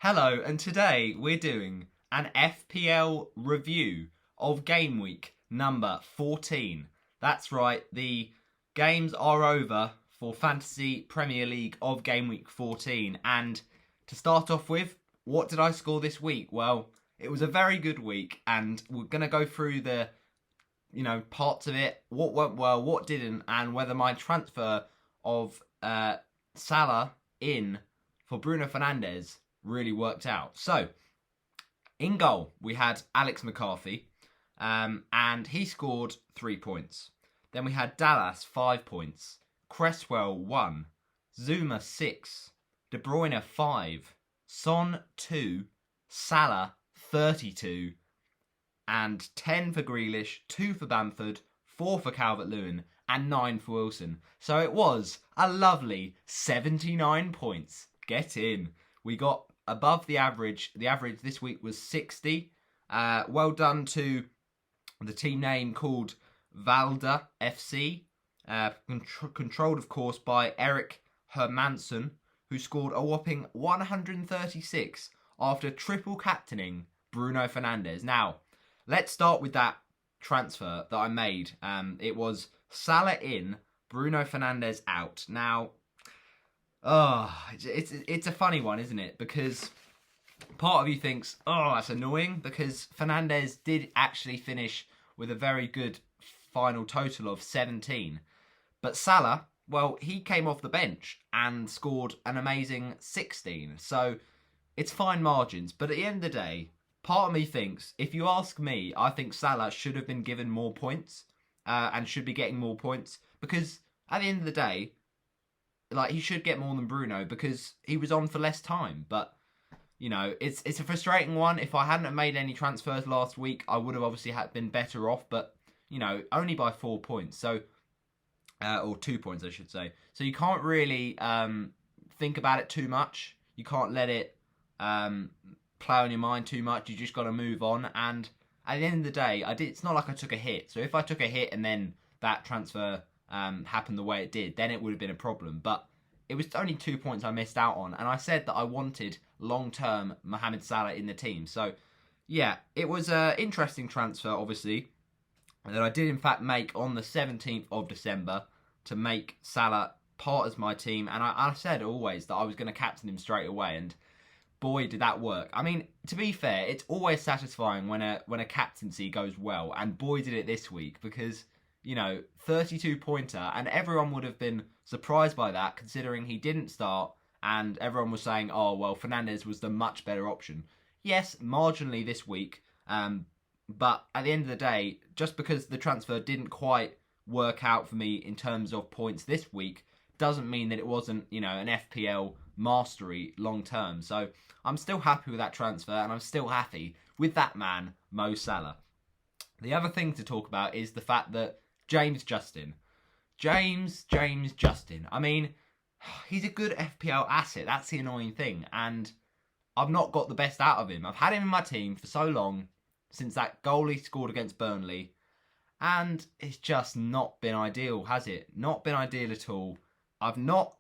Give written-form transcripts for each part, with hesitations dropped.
Hello, and today we're doing an FPL review of game week number 14. That's right, the games are over for Fantasy Premier League of game week 14. And to start off with, what did I score this week? Well, it was a very good week, and we're going to go through the parts of it, what went well, what didn't, and whether my transfer of Salah in for Bruno Fernandes really worked out. So, in goal, we had Alex McCarthy, and he scored 3 points. Then we had Dallas, 5 points. Cresswell, 1. Zuma, 6. De Bruyne, 5. Son, 2. Salah, 32. And 10 for Grealish, 2 for Bamford, 4 for Calvert-Lewin, and 9 for Wilson. So it was a lovely 79 points. Get in. We got above the average. The average this week was 60. Well done to the team name called Valda FC. Controlled, of course, by Eric Hermansson, who scored a whopping 136 after triple captaining Bruno Fernandes. Now, let's start with that transfer that I made. It was Salah in, Bruno Fernandes out. Now, it's a funny one, isn't it? Because part of you thinks, that's annoying, because Fernandes did actually finish with a very good final total of 17. But Salah, well, he came off the bench and scored an amazing 16. So it's fine margins. But at the end of the day, part of me thinks, if you ask me, I think Salah should have been given more points and should be getting more points. Because at the end of the day, he should get more than Bruno because he was on for less time. But, it's a frustrating one. If I hadn't have made any transfers last week, I would have obviously been better off. But, only by 4 points. So, or 2 points, I should say. So you can't really think about it too much. You can't let it play on your mind too much. You just got to move on. And at the end of the day, it's not like I took a hit. So if I took a hit and then that transfer happened the way it did, then it would have been a problem. But it was only 2 points I missed out on, and I said that I wanted long-term Mohamed Salah in the team. So, yeah, it was an interesting transfer, obviously, that I did in fact make on the 17th of December to make Salah part of my team, and I said always that I was going to captain him straight away, and boy, did that work. I mean, to be fair, it's always satisfying when a captaincy goes well, and boy, did it this week, because 32-pointer, and everyone would have been surprised by that, considering he didn't start, and everyone was saying, oh, well, Fernandes was the much better option. Yes, marginally this week, but at the end of the day, just because the transfer didn't quite work out for me in terms of points this week, doesn't mean that it wasn't, an FPL mastery long term. So I'm still happy with that transfer, and I'm still happy with that man, Mo Salah. The other thing to talk about is the fact that James Justin. I mean, he's a good FPL asset. That's the annoying thing. And I've not got the best out of him. I've had him in my team for so long, since that goal he scored against Burnley. And it's just not been ideal, has it? Not been ideal at all. I've not...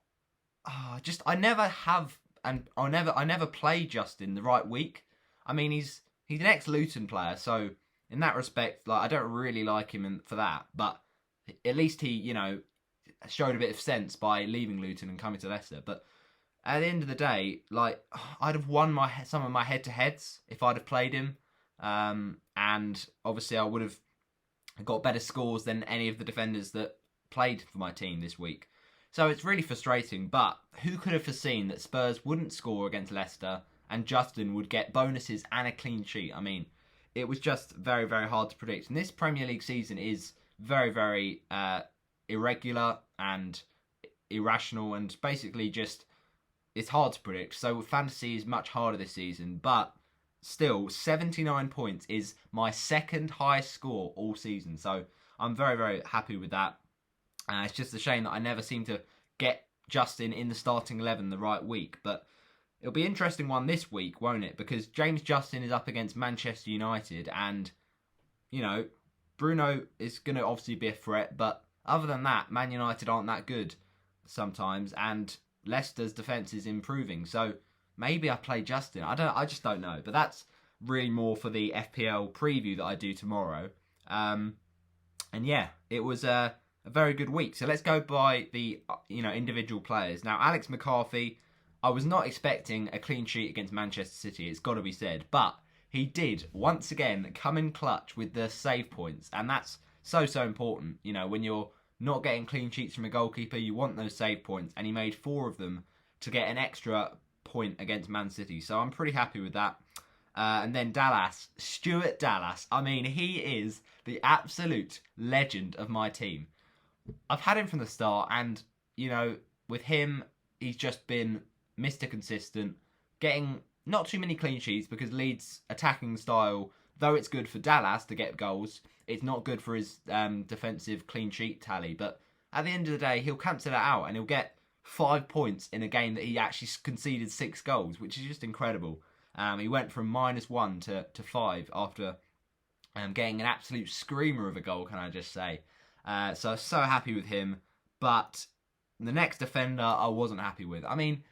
I never have... And I never play Justin the right week. I mean, he's an ex-Luton player, so in that respect, I don't really like him for that. But at least he, showed a bit of sense by leaving Luton and coming to Leicester. But at the end of the day, I'd have won some of my head-to-heads if I'd have played him. And obviously I would have got better scores than any of the defenders that played for my team this week. So it's really frustrating, but who could have foreseen that Spurs wouldn't score against Leicester and Justin would get bonuses and a clean sheet? I mean, it was just very, very hard to predict. And this Premier League season is very, very irregular and irrational, and basically it's hard to predict. So fantasy is much harder this season, but still, 79 points is my second highest score all season. So I'm very, very happy with that. It's just a shame that I never seem to get Justin in the starting 11 the right week. But it'll be an interesting one this week, won't it? Because James Justin is up against Manchester United, and, Bruno is going to obviously be a threat. But other than that, Man United aren't that good sometimes, and Leicester's defence is improving. So maybe I play Justin. I just don't know. But that's really more for the FPL preview that I do tomorrow. And yeah, it was a very good week. So let's go by the individual players. Now, Alex McCarthy, I was not expecting a clean sheet against Manchester City. It's got to be said, but he did once again come in clutch with the save points, and that's so important. When you're not getting clean sheets from a goalkeeper, you want those save points, and he made 4 of them to get an extra point against Man City. So I'm pretty happy with that. And then Dallas, Stuart Dallas. I mean, he is the absolute legend of my team. I've had him from the start, and, with him, he's just been Mr. Consistent, getting not too many clean sheets because Leeds' attacking style, though it's good for Dallas to get goals, it's not good for his defensive clean sheet tally. But at the end of the day, he'll cancel it out, and he'll get 5 points in a game that he actually conceded 6 goals, which is just incredible. He went from -1 to 5 after getting an absolute screamer of a goal, can I just say. So I was so happy with him. But the next defender I wasn't happy with. I mean,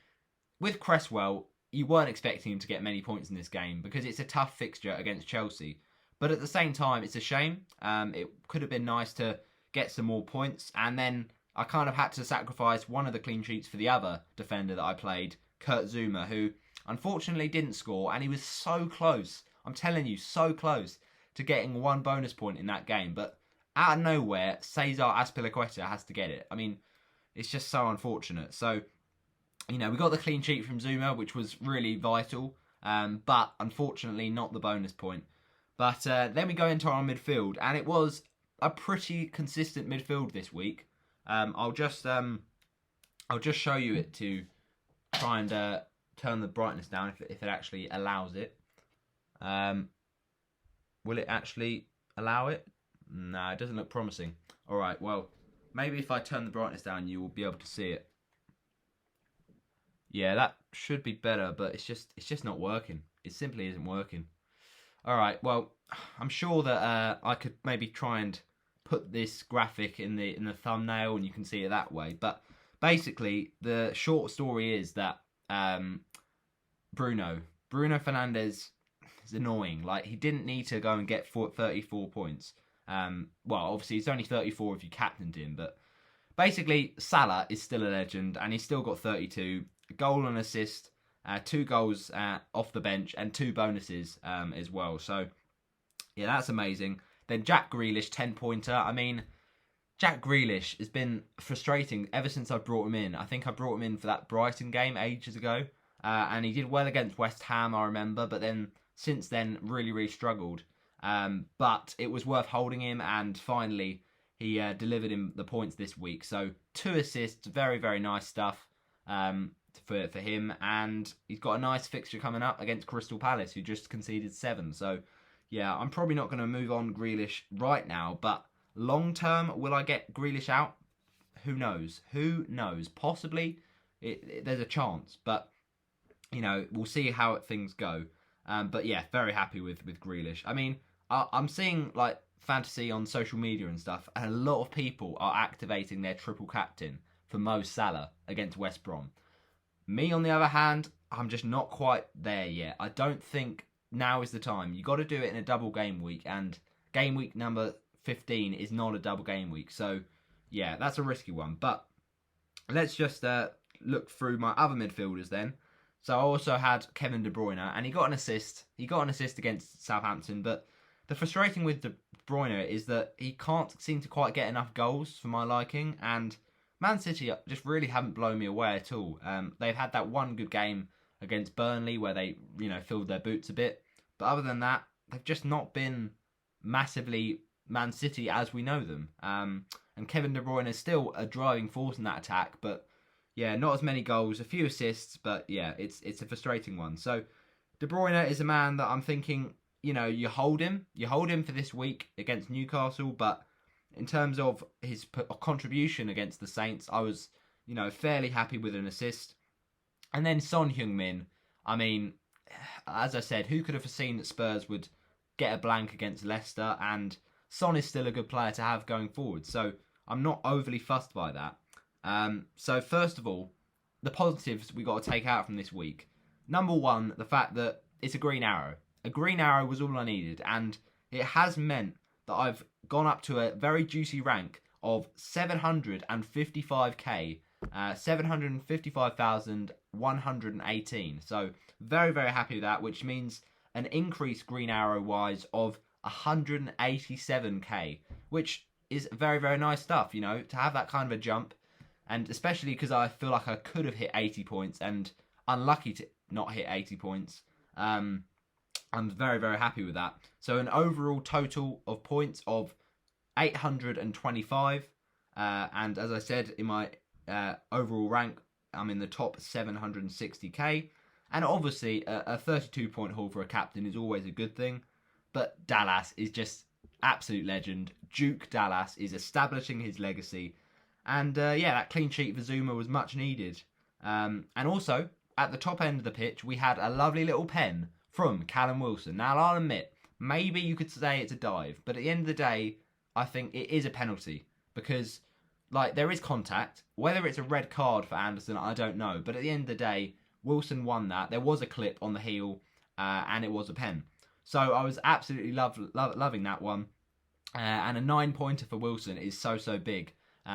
with Cresswell, you weren't expecting him to get many points in this game because it's a tough fixture against Chelsea. But at the same time, it's a shame. It could have been nice to get some more points. And then I kind of had to sacrifice one of the clean sheets for the other defender that I played, Kurt Zouma, who unfortunately didn't score. And he was so close. I'm telling you, so close to getting 1 bonus point in that game. But out of nowhere, Cesar Azpilicueta has to get it. I mean, it's just so unfortunate. So, we got the clean sheet from Zouma, which was really vital. But unfortunately, not the bonus point. But then we go into our midfield, and it was a pretty consistent midfield this week. I'll just show you it to try and turn the brightness down if it actually allows it. Will it actually allow it? No, it doesn't look promising. All right, well, maybe if I turn the brightness down, you will be able to see it. Yeah, that should be better, but it's just not working. It simply isn't working. All right, well, I'm sure that I could maybe try and put this graphic in the thumbnail, and you can see it that way. But basically, the short story is that Bruno Fernandes is annoying. Like, he didn't need to go and get 34 points. Well, obviously, it's only 34 if you captained him, but basically, Salah is still a legend, and he's still got 32. A goal and assist, 2 goals off the bench, and 2 bonuses as well. So, yeah, that's amazing. Then Jack Grealish, 10-pointer. I mean, Jack Grealish has been frustrating ever since I brought him in. I think I brought him in for that Brighton game ages ago, and he did well against West Ham, I remember, but then since then, really struggled. But it was worth holding him, and finally, he delivered him the points this week. So, 2 assists, very nice stuff. For him, and he's got a nice fixture coming up against Crystal Palace, who just conceded 7. So, yeah, I'm probably not going to move on Grealish right now, but long term, will I get Grealish out? Who knows? Possibly, there's a chance, but, we'll see how things go. But yeah, very happy with Grealish. I mean, I'm seeing, like, fantasy on social media and stuff, and a lot of people are activating their triple captain for Mo Salah against West Brom. Me, on the other hand, I'm just not quite there yet. I don't think now is the time. You got to do it in a double game week, and game week number 15 is not a double game week. So, yeah, that's a risky one. But let's just look through my other midfielders then. So I also had Kevin De Bruyne, and he got an assist. He got an assist against Southampton, but the frustrating with De Bruyne is that he can't seem to quite get enough goals for my liking, and Man City just really haven't blown me away at all. They've had that one good game against Burnley where they, filled their boots a bit. But other than that, they've just not been massively Man City as we know them. And Kevin De Bruyne is still a driving force in that attack. But, yeah, not as many goals, a few assists. But, yeah, it's a frustrating one. So, De Bruyne is a man that I'm thinking, you hold him. You hold him for this week against Newcastle, but in terms of his contribution against the Saints, I was, fairly happy with an assist. And then Son Heung-min, I mean, as I said, who could have foreseen that Spurs would get a blank against Leicester? And Son is still a good player to have going forward. So I'm not overly fussed by that. So first of all, the positives we got to take out from this week. number one, the fact that it's a green arrow. A green arrow was all I needed, and it has meant that I've gone up to a very juicy rank of 755k, 755,118. So very, very happy with that, which means an increase green arrow wise of 187k, which is very, very nice stuff, you know, to have that kind of a jump. And especially because I feel like I could have hit 80 points and unlucky to not hit 80 points. I'm very, very happy with that. So an overall total of points of 825. And as I said, in my overall rank, I'm in the top 760k. And obviously, a 32-point haul for a captain is always a good thing. But Dallas is just absolute legend. Duke Dallas is establishing his legacy. And yeah, that clean sheet for Zuma was much needed. And also, at the top end of the pitch, we had a lovely little pen from Callum Wilson. Now, I'll admit, maybe you could say it's a dive. But at the end of the day, I think it is a penalty. Because, like, there is contact. Whether it's a red card for Anderson, I don't know. But at the end of the day, Wilson won that. There was a clip on the heel, and it was a pen. So I was absolutely loving that one. And a 9-pointer for Wilson is so, so big.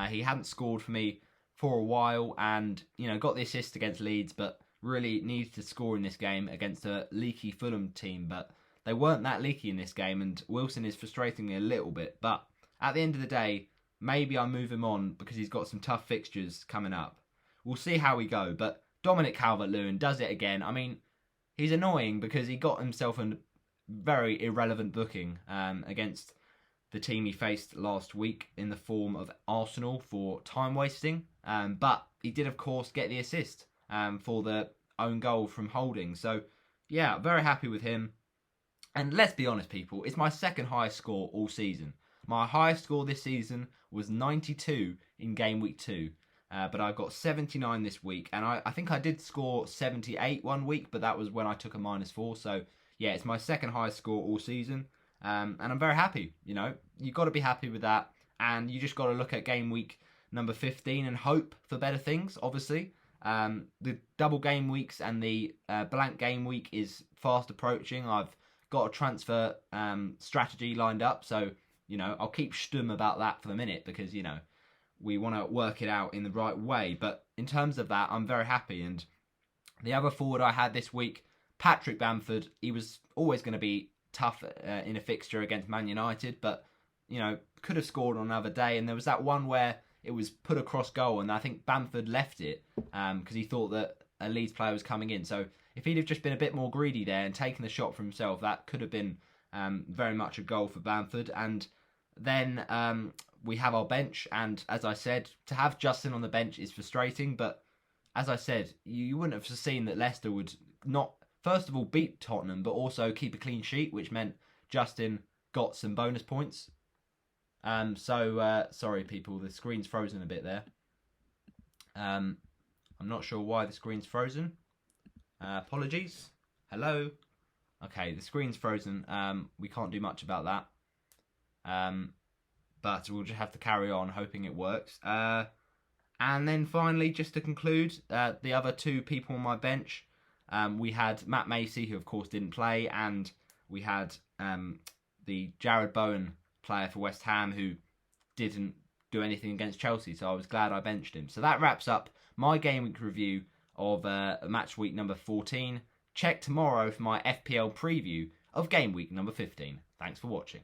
He hadn't scored for me for a while and, you know, got the assist against Leeds, but really needed to score in this game against a leaky Fulham team. But they weren't that leaky in this game, and Wilson is frustrating me a little bit. But at the end of the day, maybe I move him on because he's got some tough fixtures coming up. We'll see how we go. But Dominic Calvert-Lewin does it again. I mean, he's annoying because he got himself a very irrelevant booking against the team he faced last week in the form of Arsenal for time wasting. But he did, of course, get the assist for the own goal from Holding. So, yeah, very happy with him. And let's be honest, people, it's my second highest score all season. My highest score this season was 92 in game week 2. But I got 79 this week. And I think I did score 78 one week, but that was when I took a -4. So, yeah, it's my second highest score all season. And I'm very happy, you know. You've got to be happy with that. And you just got to look at game week number 15 and hope for better things, obviously. The double game weeks and the blank game week is fast approaching. I've got a transfer strategy lined up. So, you know, I'll keep stum about that for the minute because, you know, we want to work it out in the right way. But in terms of that, I'm very happy. And the other forward I had this week, Patrick Bamford, he was always going to be tough in a fixture against Man United, but, you know, could have scored on another day. And there was that one where it was put across goal, and I think Bamford left it because he thought that a Leeds player was coming in. So if he'd have just been a bit more greedy there and taken the shot for himself, that could have been very much a goal for Bamford. And then we have our bench, and as I said, to have Justin on the bench is frustrating, but as I said, you wouldn't have foreseen that Leicester would not, first of all, beat Tottenham, but also keep a clean sheet, which meant Justin got some bonus points. Sorry people, the screen's frozen a bit there. I'm not sure why the screen's frozen. Apologies. Hello. Okay, the screen's frozen. We can't do much about that. But we'll just have to carry on hoping it works. And then finally, just to conclude, the other two people on my bench, we had Matt Macy, who of course didn't play, and we had the Jared Bowen player for West Ham, who didn't do anything against Chelsea, so I was glad I benched him. So that wraps up my game week review of match week number 14. Check tomorrow for my FPL preview of game week number 15. Thanks for watching.